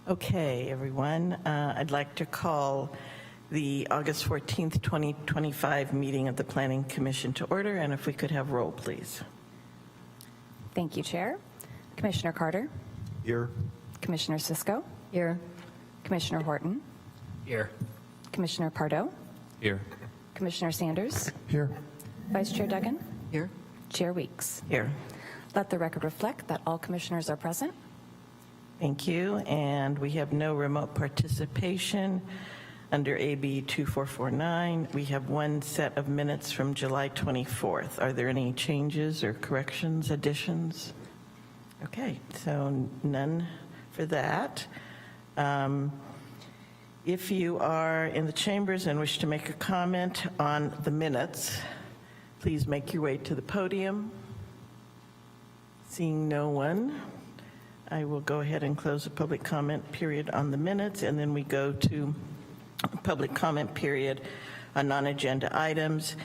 Okay, everyone. I'd like to call the August 14th, 2025 meeting of the Planning Commission to order, and if we could have roll, please. Thank you, Chair. Commissioner Carter? Here. Commissioner Cisco? Here. Commissioner Horton? Here. Commissioner Pardo? Here. Commissioner Sanders? Here. Vice Chair Duggan? Here. Chair Weeks? Here. Let the record reflect that all commissioners are present. Thank you. And we have no remote participation under AB 2449. We have one set of minutes from July 24th. Are there any changes or corrections, additions? Okay, so none for that. If you are in the chambers and wish to make a comment on the minutes, please make your way to the podium. Seeing no one, I will go ahead and close the public comment period on the minutes, and then we go to public comment period on non-agenda items.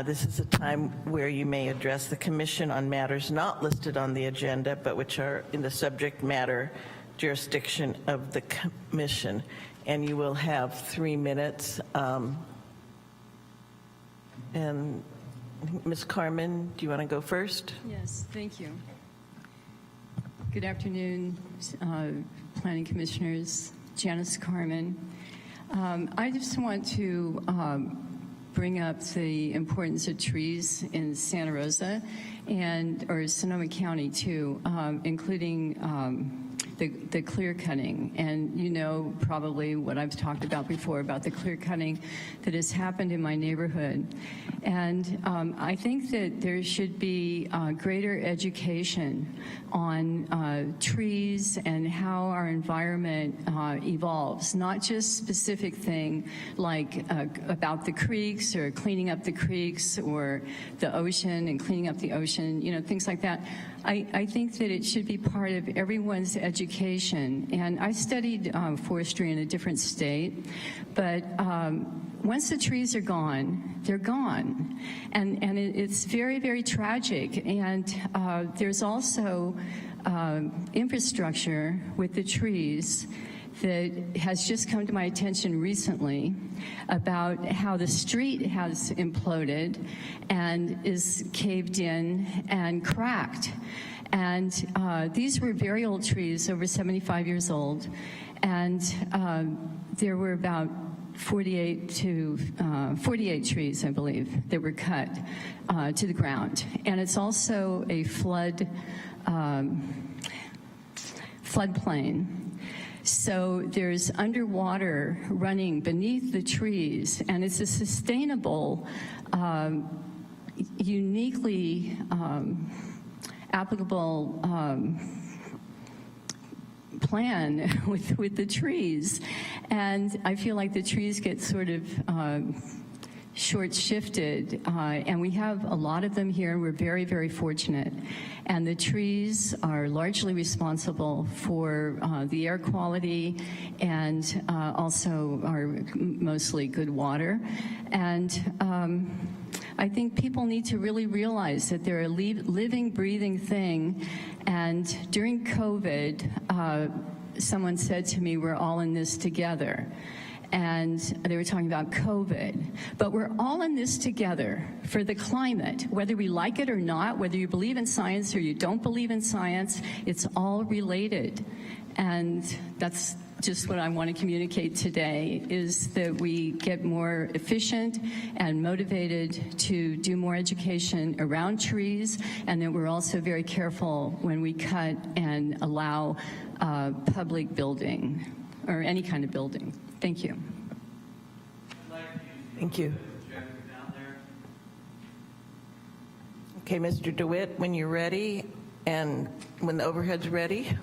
This is a time where you may address the commission on matters not listed on the agenda, but which are in the subject matter jurisdiction of the commission. And you will have 3 minutes. And Ms. Carmen, do you want to go first? Yes, thank you. Good afternoon, Planning Commissioners. Janice Carmen. I just want to bring up the importance of trees in Santa Rosa or Sonoma County too, including the clear cutting. And you know probably what I've talked about before about the clear cutting that has happened in my neighborhood. And I think that there should be greater education on trees and how our environment evolves, not just specific thing like about the creeks or cleaning up the creeks or the ocean and cleaning up the ocean, you know, things like that. I think that it should be part of everyone's education. And I studied forestry in a different state, but once the trees are gone, they're gone. And it's very, very tragic. And there's also infrastructure with the trees that has just come to my attention recently about how the street has imploded and is caved in and cracked. And these were very old trees, over 75 years old, and there were about 48 trees, I believe, that were cut to the ground. And it's also a floodplain. So there's underwater running beneath the trees, and it's a sustainable, uniquely applicable plan with the trees. And I feel like the trees get sort of short-shifted, and we have a lot of them here. We're very, very fortunate. And the trees are largely responsible for the air quality and also are mostly good water. And I think people need to really realize that they're a living, breathing thing. And during COVID, someone said to me, we're all in this together. And they were talking about COVID. But we're all in this together for the climate, whether we like it or not, whether you believe in science or you don't believe in science, it's all related. And that's just what I want to communicate today, is that we get more efficient and motivated to do more education around trees, and that we're also very careful when we cut and allow public building or any kind of building. Thank you. Thank you. Okay, Mr. DeWitt, when you're ready and when the overhead's ready.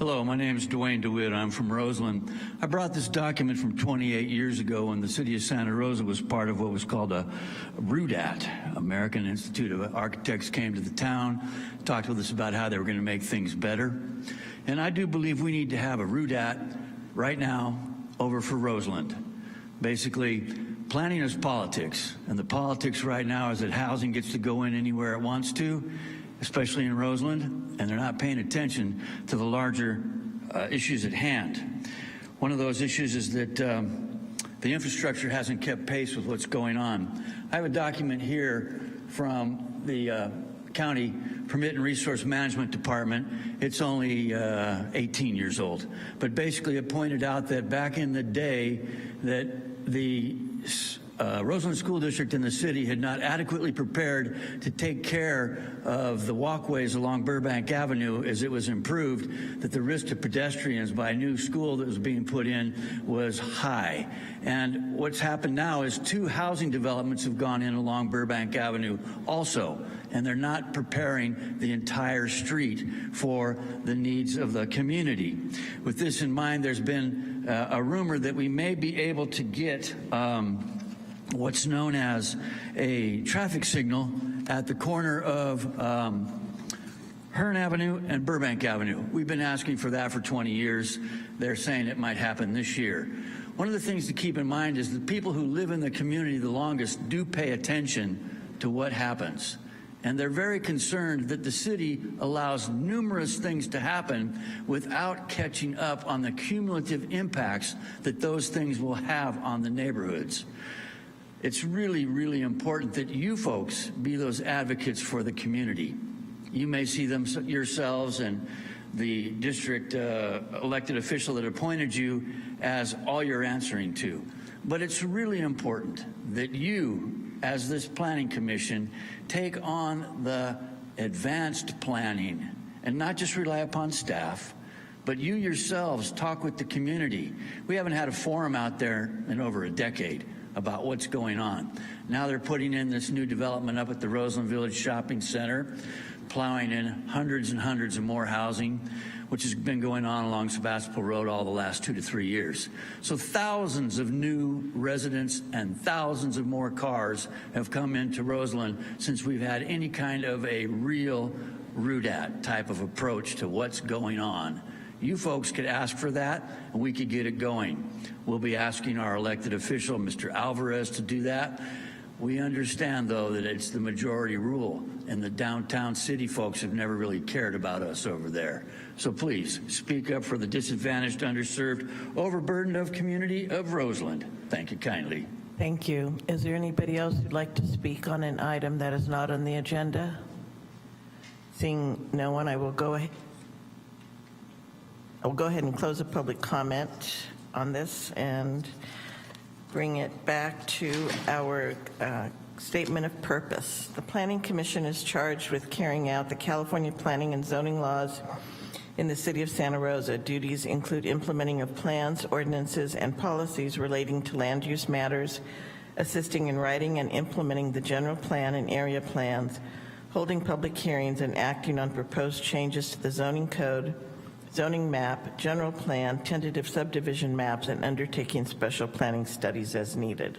Hello, my name is Dwayne DeWitt. I'm from Roseland. I brought this document from 28 years ago when the city of Santa Rosa was part of what was called a RUDAT. American Institute of Architects came to the town, talked with us about how they were going to make things better. And I do believe we need to have a RUDAT right now over for Roseland. Basically, planning is politics, and the politics right now is that housing gets to go in anywhere it wants to, especially in Roseland, and they're not paying attention to the larger issues at hand. One of those issues is that the infrastructure hasn't kept pace with what's going on. I have a document here from the County Permit and Resource Management Department. It's only 18 years old, but basically it pointed out that back in the day that the Roseland School District and the city had not adequately prepared to take care of the walkways along Burbank Avenue as it was improved, that the risk to pedestrians by a new school that was being put in was high. And what's happened now is 2 housing developments have gone in along Burbank Avenue also, and they're not preparing the entire street for the needs of the community. With this in mind, there's been a rumor that we may be able to get what's known as a traffic signal at the corner of Hearn Avenue and Burbank Avenue. We've been asking for that for 20 years. They're saying it might happen this year. One of the things to keep in mind is that people who live in the community the longest do pay attention to what happens. And they're very concerned that the city allows numerous things to happen without catching up on the cumulative impacts that those things will have on the neighborhoods. It's really, really important that you folks be those advocates for the community. You may see them yourselves and the district elected official that appointed you as all you're answering to. But it's really important that you, as this planning commission, take on the advanced planning and not just rely upon staff, but you yourselves talk with the community. We haven't had a forum out there in over a decade about what's going on. Now they're putting in this new development up at the Roseland Village Shopping Center, plowing in hundreds and hundreds of more housing, which has been going on along Sebastopol Road all the last 2 to 3 years. So thousands of new residents and thousands of more cars have come into Roseland since we've had any kind of a real RUDAT type of approach to what's going on. You folks could ask for that, and we could get it going. We'll be asking our elected official, Mr. Alvarez, to do that. We understand, though, that it's the majority rule, and the downtown city folks have never really cared about us over there. So please, speak up for the disadvantaged, underserved, overburdened of community of Roseland. Thank you kindly. Thank you. Is there anybody else who'd like to speak on an item that is not on the agenda? Seeing no one, I will go ahead. I'll go ahead and close the public comment on this and bring it back to our statement of purpose. The Planning Commission is charged with carrying out the California planning and zoning laws in the city of Santa Rosa. Duties include implementing of plans, ordinances, and policies relating to land use matters, assisting in writing and implementing the general plan and area plans, holding public hearings, and acting on proposed changes to the zoning code, zoning map, general plan, tentative subdivision maps, and undertaking special planning studies as needed.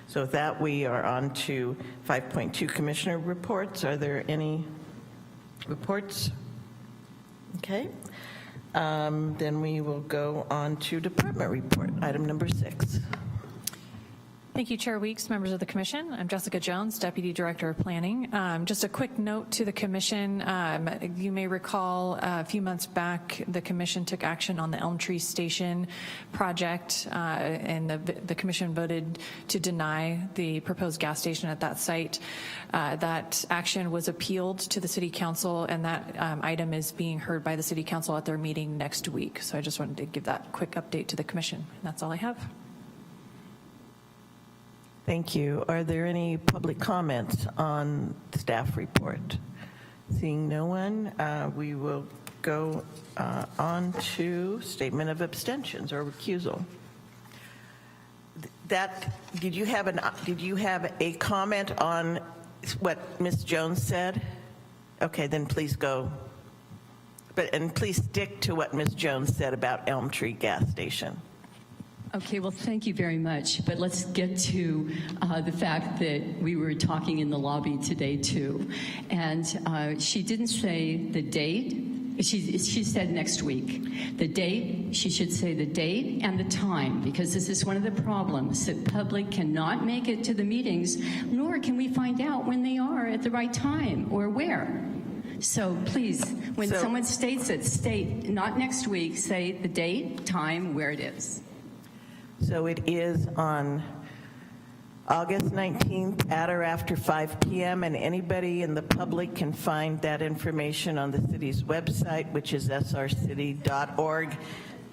So with that, we are on to 5.2 Commissioner reports. Are there any reports? Okay. Then we will go on to department report, item number 6. Thank you, Chair Weeks, members of the Commission. I'm Jessica Jones, Deputy Director of Planning. Just a quick note to the Commission. You may recall a few months back, the Commission took action on the Elm Tree Station project, and the Commission voted to deny the proposed gas station at that site. That action was appealed to the City Council, and that item is being heard by the City Council at their meeting next week. So I just wanted to give that quick update to the Commission. That's all I have. Thank you. Are there any public comments on staff report? Seeing no one, we will go on to statement of abstentions or recusal. Did you have a comment on what Ms. Jones said? Okay, then please go. and please stick to what Ms. Jones said about Elm Tree Gas Station. Okay, well, thank you very much. But let's get to the fact that we were talking in the lobby today, too. And she didn't say the date. She said next week. The date, she should say the date and the time, because this is one of the problems. The public cannot make it to the meetings, nor can we find out when they are at the right time or where. So please, when someone states it, state, not next week, say the date, time, where it is. So it is on August 19th at or after 5 p.m., and anybody in the public can find that information on the city's website, which is srcity.org.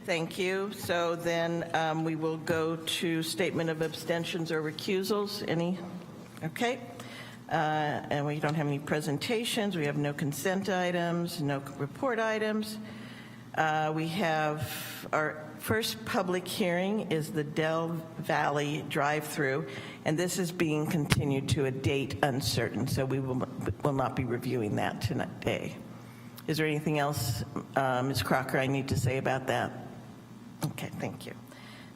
Thank you. So then we will go to statement of abstentions or recusals. Any? Okay. And we don't have any presentations. We have no consent items, no report items. We have our first public hearing is the Del Valley drive-through, and this is being continued to a date uncertain, so we will not be reviewing that today. Is there anything else, Ms. Crocker, I need to say about that? Okay, thank you.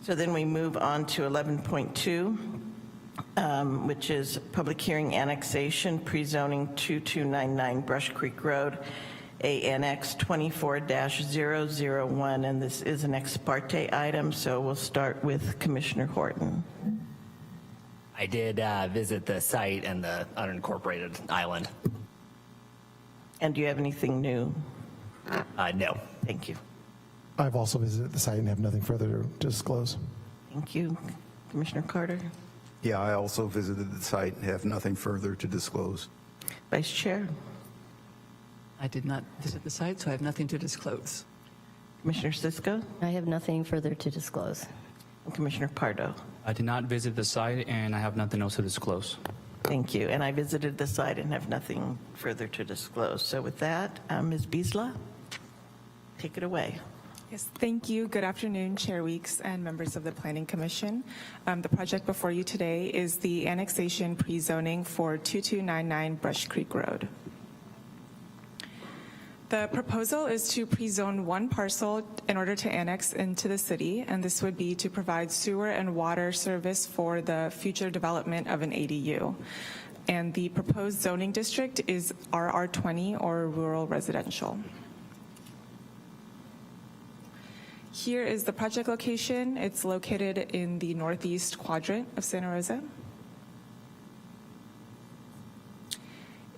So then we move on to 11.2, which is public hearing annexation, pre-zoning 2299 Brush Creek Road, ANX 24-001, and this is an ex parte item, so we'll start with Commissioner Horton. I did visit the site and the unincorporated island. And do you have anything new? No. Thank you. I've also visited the site and have nothing further to disclose. Thank you. Commissioner Carter? Yeah, I also visited the site and have nothing further to disclose. Vice Chair? I did not visit the site, so I have nothing to disclose. Commissioner Sisko? I have nothing further to disclose. And Commissioner Pardo? I did not visit the site, and I have nothing else to disclose. Thank you. And I visited the site and have nothing further to disclose. So with that, Ms. Biesla, take it away. Yes, thank you. Good afternoon, Chair Weeks and members of the Planning Commission. The project before you today is the annexation pre-zoning for 2299 Brush Creek Road. The proposal is to pre-zone one parcel in order to annex into the city, and this would be to provide sewer and water service for the future development of an ADU. And the proposed zoning district is RR20, or rural residential. Here is the project location. It's located in the northeast quadrant of Santa Rosa.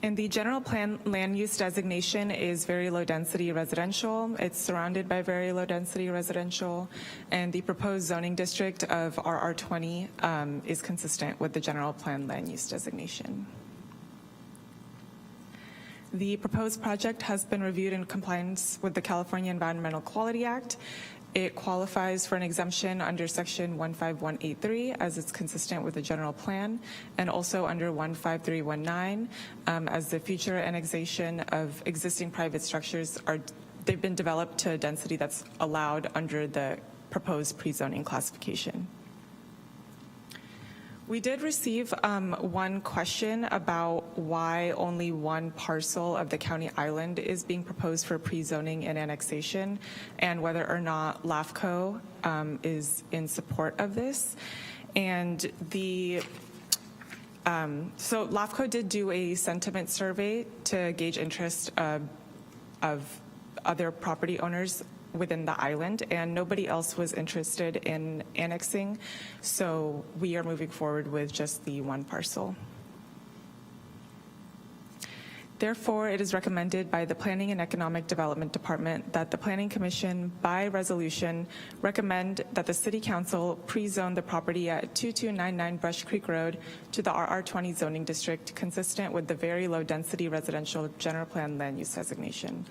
And the general plan land use designation is very low density residential. It's surrounded by very low density residential, and the proposed zoning district of RR20 is consistent with the general plan land use designation. The proposed project has been reviewed in compliance with the California Environmental Quality Act. It qualifies for an exemption under section 15183 as it's consistent with the general plan, and also under 15319 as the future annexation of existing private structures they've been developed to a density that's allowed under the proposed pre-zoning classification. We did receive one question about why only one parcel of the county island is being proposed for pre-zoning and annexation, and whether or not LAFCO is in support of this. And so LAFCO did do a sentiment survey to gauge interest of other property owners within the island, and nobody else was interested in annexing, so we are moving forward with just the one parcel. Therefore, it is recommended by the Planning and Economic Development Department that the Planning Commission, by resolution, recommend that the City Council pre-zone the property at 2299 Brush Creek Road to the RR20 zoning district, consistent with the very low density residential general plan land use designation.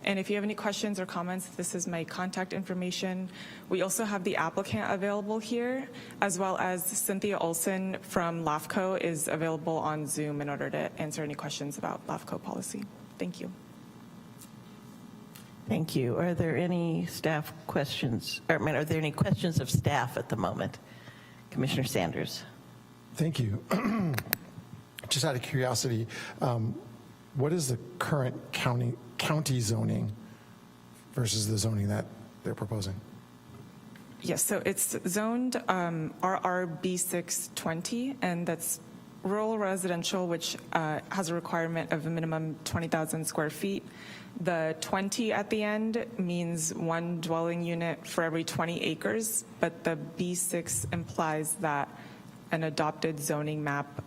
And if you have any questions or comments, this is my contact information. We also have the applicant available here, as well as Cynthia Olson from LAFCO is available on Zoom in order to answer any questions about LAFCO policy. Thank you. Thank you. Are there any staff questions? Or, are there any questions of staff at the moment? Commissioner Sanders. Thank you. Just out of curiosity, what is the current county zoning versus the zoning that they're proposing? Yes, so it's zoned RR B620, and that's rural residential, which has a requirement of a minimum 20,000 square feet. The 20 at the end means one dwelling unit for every 20 acres, but the B6 implies that an adopted zoning map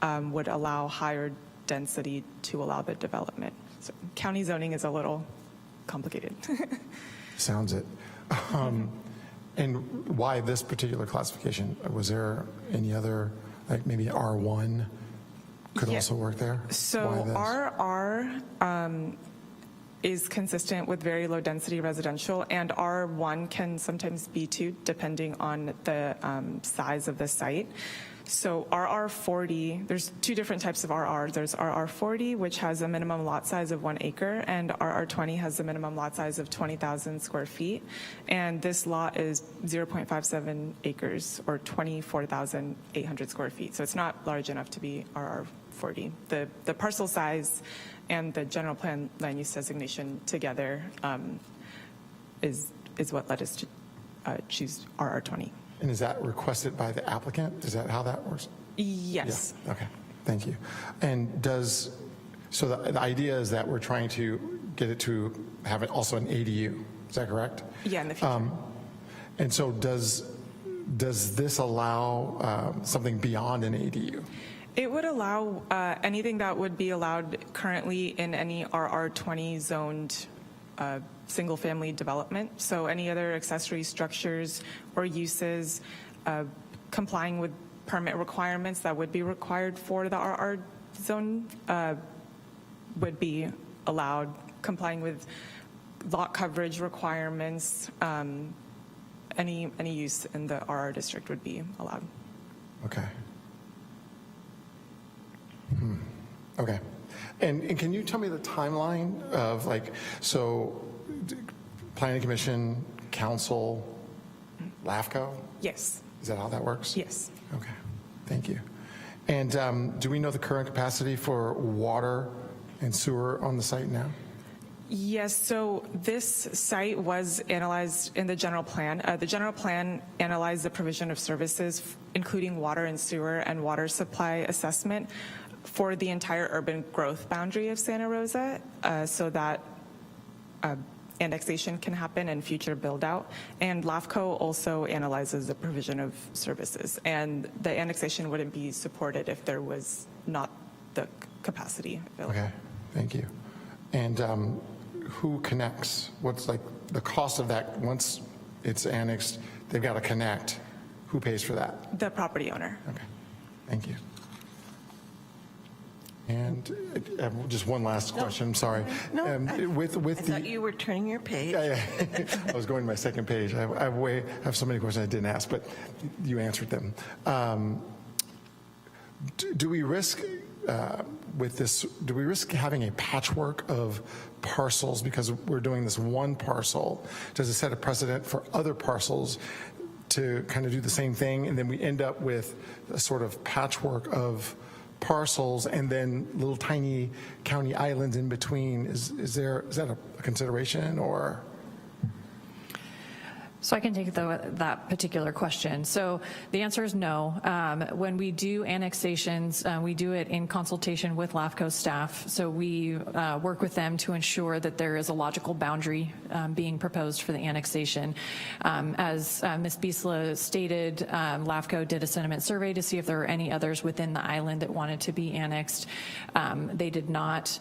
would allow higher density to allow the development. So county zoning is a little complicated. Sounds it. And why this particular classification? Was there any other, like maybe R1 could Yeah. also work there? So Why this? RR is consistent with very low density residential, and R1 can sometimes be too, depending on the size of the site. So RR40, there's two different types of RR. There's RR40, which has a minimum lot size of 1 acre, and RR20 has a minimum lot size of 20,000 square feet. And this lot is 0.57 acres, or 24,800 square feet. So it's not large enough to be RR40. The parcel size and the general plan land use designation together is what led us to choose RR20. And is that requested by the applicant? Is that how that works? Yes. Yeah. Okay, thank you. And so the idea is that we're trying to get it to have it also an ADU, is that correct? Yeah, in the future. And so does this allow something beyond an ADU? It would allow anything that would be allowed currently in any RR20 zoned single-family development. So any other accessory structures or uses complying with permit requirements that would be required for the RR zone would be allowed, complying with lot coverage requirements. Any use in the RR district would be allowed. Okay. Okay. And can you tell me the timeline of Planning Commission, Council, LAFCO? Yes. Is that how that works? Yes. Okay, thank you. And do we know the current capacity for water and sewer on the site now? Yes, so this site was analyzed in the general plan. The general plan analyzed the provision of services, including water and sewer and water supply assessment for the entire urban growth boundary of Santa Rosa, so that annexation can happen and future build out. And LAFCO also analyzes the provision of services, and the annexation wouldn't be supported if there was not the capacity available. Okay, thank you. And who connects? What's the cost of that once it's annexed? They've got to connect. Who pays for that? The property owner. Okay, thank you. And just one last question, I'm sorry. No, I thought you were turning your page. Yeah. I was going to my second page. I have so many questions I didn't ask, but you answered them. Do we risk with this? Do we risk having a patchwork of parcels because we're doing this one parcel? Does it set a precedent for other parcels to kind of do the same thing, and then we end up with a sort of patchwork of parcels and then little tiny county islands in between? Is that a consideration, or? So I can take that particular question. So the answer is no. When we do annexations, we do it in consultation with LAFCO staff. So we work with them to ensure that there is a logical boundary being proposed for the annexation. As Ms. Biesla stated, LAFCO did a sentiment survey to see if there were any others within the island that wanted to be annexed. They did not.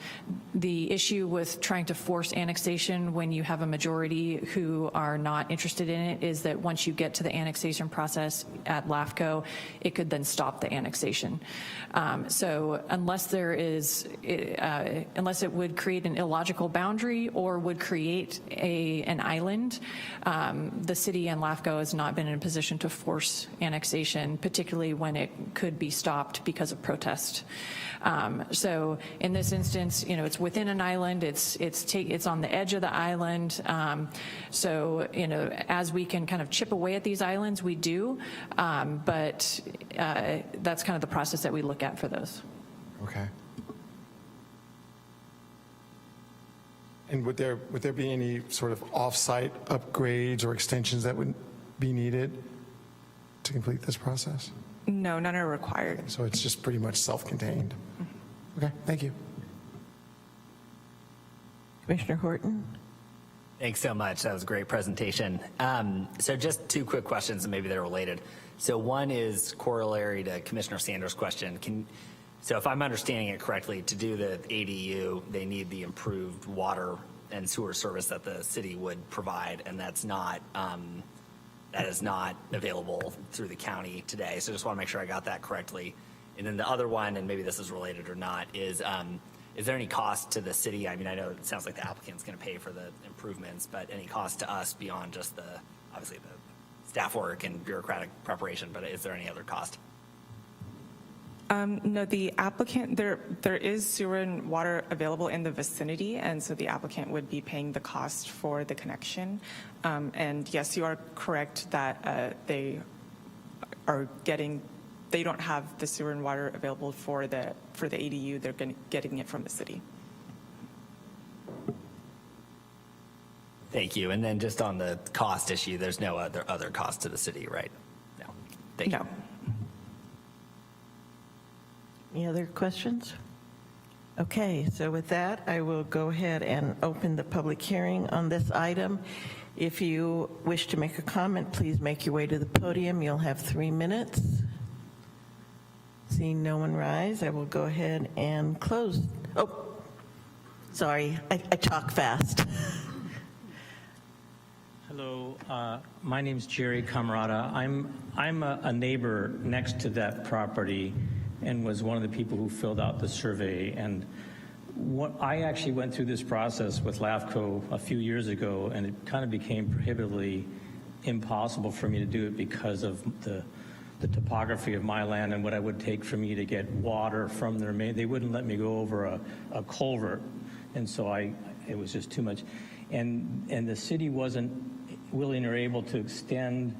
The issue with trying to force annexation when you have a majority who are not interested in it is that once you get to the annexation process at LAFCO, it could then stop the annexation. So unless there is, unless it would create an illogical boundary or would create an island, the city and LAFCO has not been in a position to force annexation, particularly when it could be stopped because of protest. So in this instance, it's within an island. It's on the edge of the island. So as we can kind of chip away at these islands, we do. But that's kind of the process that we look at for those. Okay. And would there be any sort of off-site upgrades or extensions that would be needed to complete this process? No, none are required. So it's just pretty much self-contained. Okay, thank you. Commissioner Horton? Thanks so much. That was a great presentation. So just two quick questions, and maybe they're related. So one is corollary to Commissioner Sanders' question. So if I'm understanding it correctly, to do the ADU, they need the improved water and sewer service that the city would provide, and that is not available through the county today. So just want to make sure I got that correctly. And then the other one, and maybe this is related or not, is there any cost to the city? I mean, I know it sounds like the applicant's going to pay for the improvements, but any cost to us beyond just obviously the staff work and bureaucratic preparation, but is there any other cost? No, the applicant, there is sewer and water available in the vicinity, and so the applicant would be paying the cost for the connection. And yes, you are correct that they don't have the sewer and water available for the ADU. They're getting it from the city. Thank you. And then just on the cost issue, there's no other cost to the city, right? No. Thank you. No. Any other questions? Okay, so with that, I will go ahead and open the public hearing on this item. If you wish to make a comment, please make your way to the podium. You'll have 3 minutes. Seeing no one rise, I will go ahead and close. Oh, sorry, I talk fast. Hello, my name's Jerry Camarada. I'm a neighbor next to that property and was one of the people who filled out the survey. And I actually went through this process with LAFCO a few years ago, and it kind of became prohibitively impossible for me to do it because of the topography of my land and what it would take for me to get water from their main. They wouldn't let me go over a culvert, and so it was just too much. And the city wasn't willing or able to extend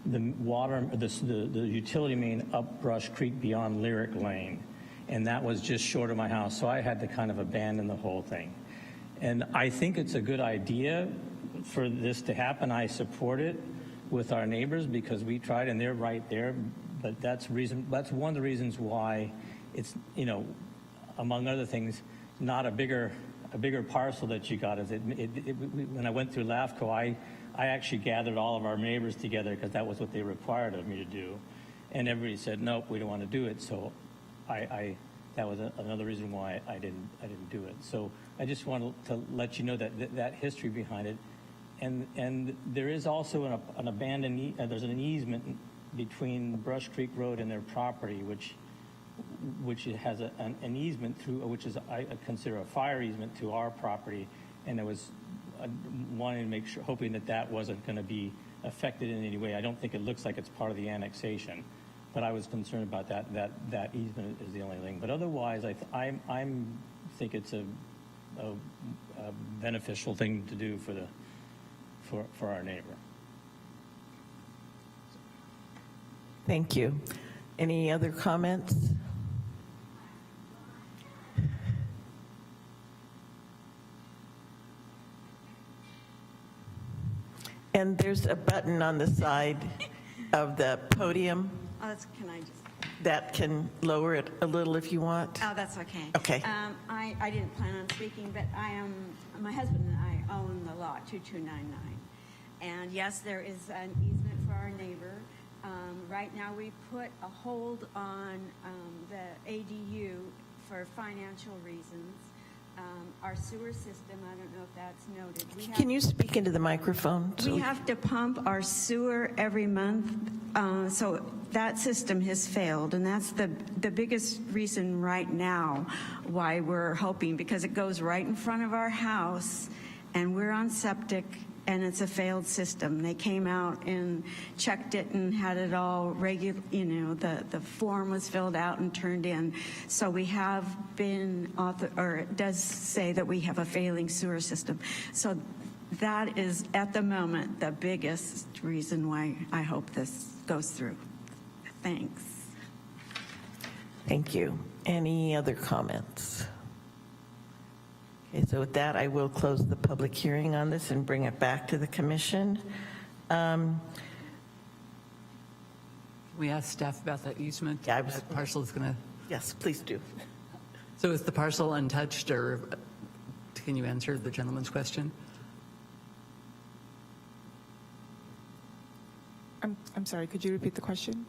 the water, the utility main up Brush Creek beyond Lyric Lane, and that was just short of my house, so I had to kind of abandon the whole thing. And I think it's a good idea for this to happen. I support it with our neighbors because we tried, and they're right there. But that's one of the reasons why it's, among other things, not a bigger parcel that you got. When I went through LAFCO, I actually gathered all of our neighbors together because that was what they required of me to do, and everybody said nope, we don't want to do it. So that was another reason why I didn't do it. So I just wanted to let you know that history behind it, and there is also an abandoned there's an easement between Brush Creek Road and their property, which has an easement through, which is I consider a fire easement to our property, and it was wanting to make sure, hoping that wasn't going to be affected in any way. I don't think it looks like it's part of the annexation, but I was concerned about that easement is the only thing. But otherwise, I think it's a beneficial thing to do for our neighbor. Thank you. Any other comments? And there's a button on the side of the podium Can I just? that can lower it a little if you want. Oh, that's okay. Okay. I didn't plan on speaking, but my husband and I own the lot 2299. And yes, there is an easement for our neighbor. Right now, we put a hold on the ADU for financial reasons. Our sewer system, I don't know if that's noted. Can you speak into the microphone? We have to pump our sewer every month, so that system has failed, and that's the biggest reason right now why we're hoping, because it goes right in front of our house, and we're on septic, and it's a failed system. They came out and checked it and had it all regular, the form was filled out and turned in. So we have been, or it does say that we have a failing sewer system. So that is, at the moment, the biggest reason why I hope this goes through. Thanks. Thank you. Any other comments? Okay, so with that, I will close the public hearing on this and bring it back to the commission. We asked staff about that easement. Yeah, That parcel is going to, Yes, please do. so is the parcel untouched, or can you answer the gentleman's question? I'm sorry, could you repeat the question?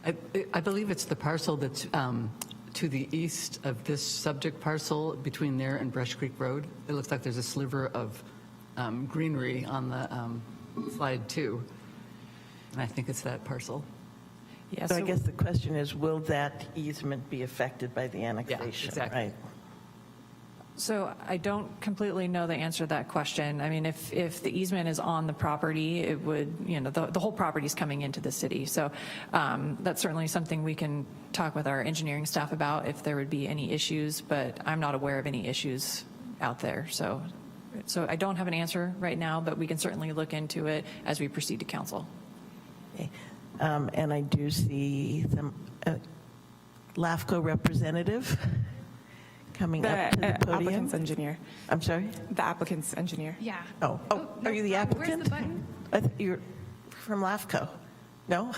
I believe it's the parcel that's to the east of this subject parcel between there and Brush Creek Road. It looks like there's a sliver of greenery on the slide too. And I think it's that parcel. Yeah, So I guess the question is, will that easement be affected by the annexation? exactly. Right. So I don't completely know the answer to that question. I mean, if the easement is on the property, it would, you know, the whole property is coming into the city. So that's certainly something we can talk with our engineering staff about if there would be any issues, but I'm not aware of any issues out there. So I don't have an answer right now, but we can certainly look into it as we proceed to council. Okay. And I do see the LAFCO representative coming up to the podium. Applicant's engineer. I'm sorry? The applicant's engineer. Yeah. Oh, are you the applicant? Where's the button? I thought you're from LAFCO. No? You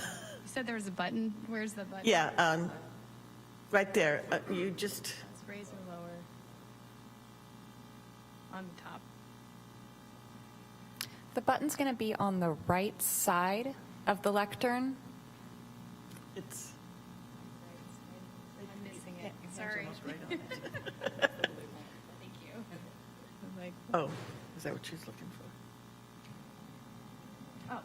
said there was a button. Where's the button? Yeah, right there. You just, Let's raise or lower. On the top. The button's going to be on the right side of the lectern. it's, I'm missing it. Sorry. Thank you. oh, is that what she's looking for? Oh,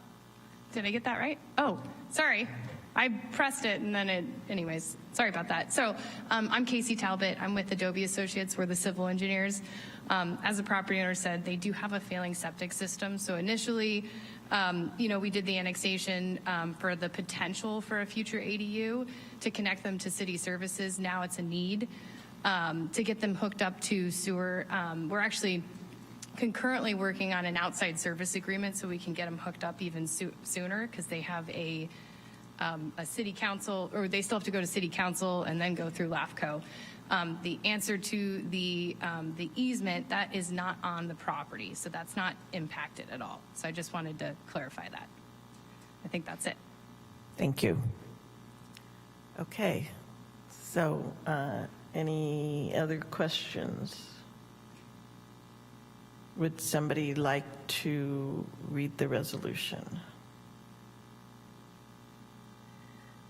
did I get that right? Oh, sorry. I pressed it and then anyways, sorry about that. So I'm Casey Talbot. I'm with Adobe Associates. We're the civil engineers. As the property owner said, they do have a failing septic system. So initially, we did the annexation for the potential for a future ADU to connect them to city services. Now it's a need to get them hooked up to sewer. We're actually concurrently working on an outside service agreement so we can get them hooked up even sooner because they have a city council, or they still have to go to city council and then go through LAFCO. The answer to the easement, that is not on the property, so that's not impacted at all. So I just wanted to clarify that. I think that's it. Thank you. Okay, so any other questions? Would somebody like to read the resolution?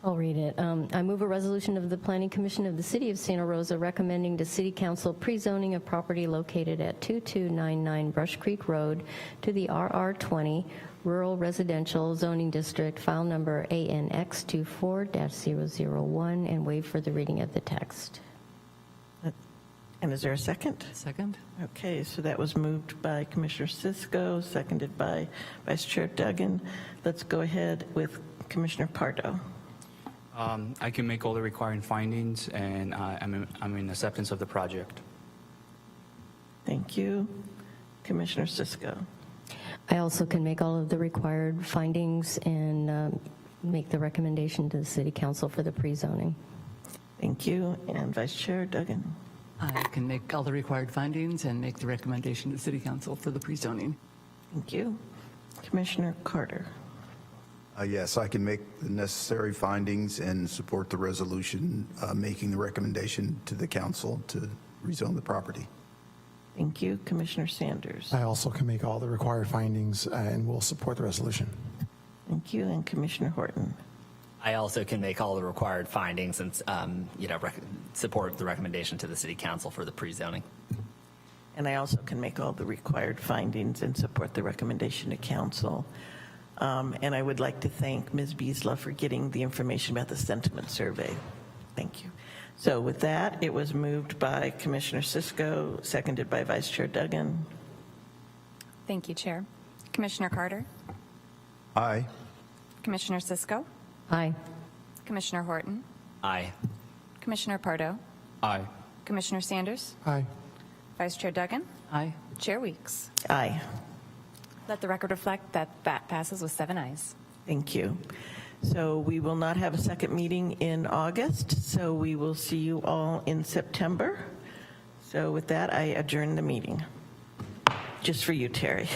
I'll read it. I move a resolution of the Planning Commission of the City of Santa Rosa recommending to City Council pre-zoning of property located at 2299 Brush Creek Road to the RR20 Rural Residential Zoning District, file number ANX24-001, and waive for the reading of the text. And is there a second? Second? Okay, so that was moved by Commissioner Cisco, seconded by Vice Chair Duggan. Let's go ahead with Commissioner Pardo. I can make all the required findings, and I'm in acceptance of the project. Thank you. Commissioner Cisco. I also can make all of the required findings and make the recommendation to the City Council for the pre-zoning. Thank you. And Vice Chair Duggan. I can make all the required findings and make the recommendation to City Council for the pre-zoning. Thank you. Commissioner Carter. Yes, I can make the necessary findings and support the resolution making the recommendation to the council to rezone the property. Thank you. Commissioner Sanders. I also can make all the required findings and will support the resolution. Thank you. And Commissioner Horton. I also can make all the required findings and, support the recommendation to the city council for the pre-zoning. And I also can make all the required findings and support the recommendation to council. And I would like to thank Ms. Biesla for getting the information about the sentiment survey. Thank you. So with that, it was moved by Commissioner Cisco, seconded by Vice Chair Duggan. Thank you, Chair. Commissioner Carter? Aye. Commissioner Cisco? Aye. Commissioner Horton? Aye. Commissioner Pardo? Aye. Commissioner Sanders? Aye. Vice Chair Duggan? Aye. Chair Weeks? Aye. Let the record reflect that that passes with 7 ayes. Thank you. So we will not have a second meeting in August, so we will see you all in September. So So with that, I adjourn the meeting. Just for you, Terry.